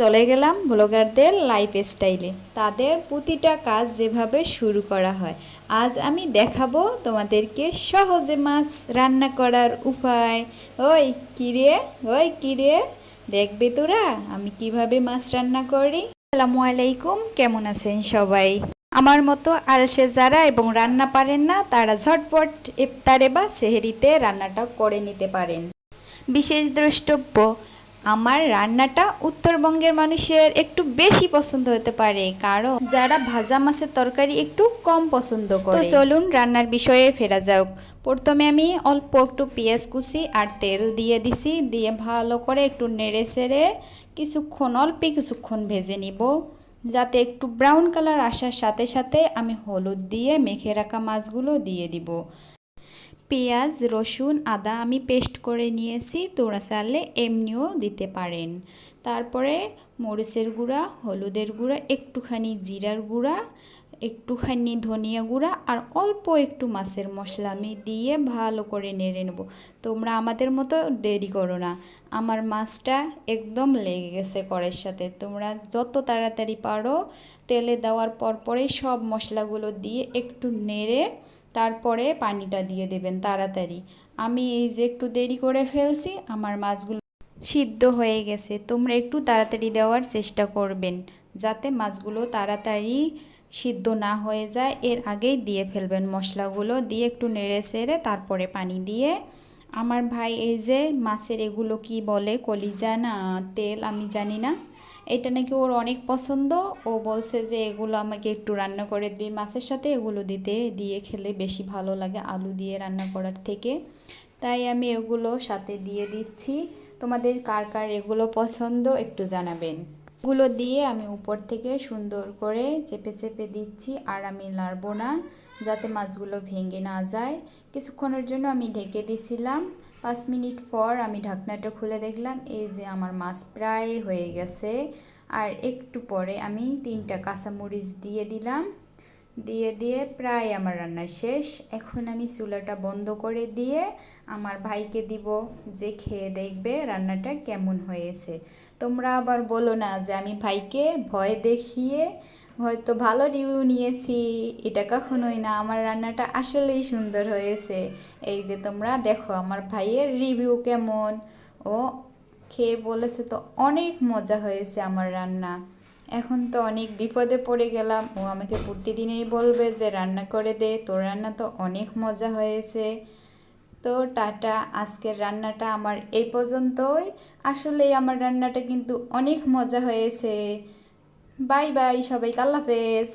চলে গেলাম ব্লগারদের লাইফস্টাইলে, তাদের প্রতিটা কাজ যেভাবে শুরু করা হয়। আজ আমি দেখাবো তোমাদেরকে সহজে মাছ রান্না করার উপায়। ওই কিরে, ওই কিরে, দেখবে তোরা আমি কিভাবে মাছ রান্না করি। আসসালামু আলাইকুম, কেমন আছেন সবাই? আমার মতো আলসে যারা এবং রান্না পারেন না, তারা ঝটপট ইফতারে বা সেহরিতে রান্নাটা করে নিতে পারেন। বিশেষ দ্রষ্টব্য, আমার রান্নাটা উত্তরবঙ্গের মানুষের একটু বেশি পছন্দ হতে পারে, কারণ যারা ভাজা মাছের তরকারি একটু কম পছন্দ করে। তো চলুন রান্নার বিষয়ে ফেরা যাক। প্রথমে আমি অল্প একটু পেঁয়াজ কুচি আর তেল দিয়ে দিছি, দিয়ে ভালো করে একটু নেড়ে চেড়ে কিছুক্ষণ ভেজে নিব, যাতে একটু ব্রাউন কালার আসার সাথে সাথে আমি হলুদ দিয়ে মেখে রাখা মাছগুলো দিয়ে দিব। পেঁয়াজ, রসুন, আদা আমি পেস্ট করে নিয়েছি, তোমরা চাইলে এমনিও দিতে পারেন। তারপরে মরিচের গুঁড়া, হলুদের গুঁড়া, একটুখানি জিরার গুঁড়া, একটুখানি ধনিয়া গুঁড়া আর অল্প একটু মাছের মশলা আমি দিয়ে ভালো করে নেড়ে নেব। তোমরা আমাদের মতো দেরি করো না, আমার মাছটা একদম লেগে গেছে কড়াইয়ের সাথে। তোমরা যত তাড়াতাড়ি পারো তেলে দেওয়ার পরেই সব মশলাগুলো দিয়ে একটু নেড়ে তারপরে পানিটা দিয়ে দেবেন তাড়াতাড়ি। আমি এই যে একটু দেরি করে ফেলছি, আমার মাছগুলো সিদ্ধ হয়ে গেছে। তোমরা একটু তাড়াতাড়ি দেওয়ার চেষ্টা করবেন, যাতে মাছগুলো তাড়াতাড়ি সিদ্ধ না হয়ে যায়। এর আগেই দিয়ে ফেলবেন মশলাগুলো, দিয়ে একটু নেড়ে চেড়ে তারপরে পানি দিয়ে। আমার ভাই এই যে মাছের এগুলো কি বলে, কলিজা না তেল আমি জানি না, এটা নাকি ওর অনেক পছন্দ। ও বলছে যে এগুলো আমাকে একটু রান্না করে দিই মাছের সাথে, এগুলো দিয়ে খেলে বেশি ভালো লাগে আলু দিয়ে রান্না করার থেকে। তাই আমি এগুলো সাথে দিয়ে দিচ্ছি। তোমাদের কার কার এগুলো পছন্দ একটু জানাবেন। এগুলো দিয়ে আমি উপর থেকে সুন্দর করে চেপে চেপে দিচ্ছি, আর আমি নাড়বো না, যাতে মাছগুলো ভেঙে না যায়। কিছুক্ষণের জন্য আমি ঢেকে দিয়েছিলাম। 5 মিনিট পর আমি ঢাকনাটা খুলে দেখলাম, এই যে আমার মাছ প্রায় হয়ে গেছে। আর একটু পরে আমি 3টা কাঁচামরিচ দিয়ে দিলাম, দিয়ে প্রায় আমার রান্না শেষ। এখন আমি চুলাটা বন্ধ করে দিয়ে আমার ভাইকে দিব, যে খেয়ে দেখবে রান্নাটা কেমন হয়েছে। তোমরা আবার বলো না যে আমি ভাইকে ভয় দেখিয়ে হয়তো ভালো রিভিউ নিয়েছি, এটা কখনোই না। আমার রান্নাটা আসলেই সুন্দর হয়েছে। এই যে তোমরা দেখো আমার ভাইয়ের রিভিউ কেমন, ও খেয়ে বলেছে তো অনেক মজা হয়েছে আমার রান্না। এখন তো অনেক বিপদে পড়ে গেলাম, ও আমাকে প্রতিদিনই বলবে যে রান্না করে দে, তোর রান্না তো অনেক মজা হয়েছে। তো টাটা, আজকের রান্নাটা আমার এই পর্যন্তই। আসলেই আমার রান্নাটা কিন্তু অনেক মজা হয়েছে। বাই বাই সবাইকে, আল্লাহ হাফেজ।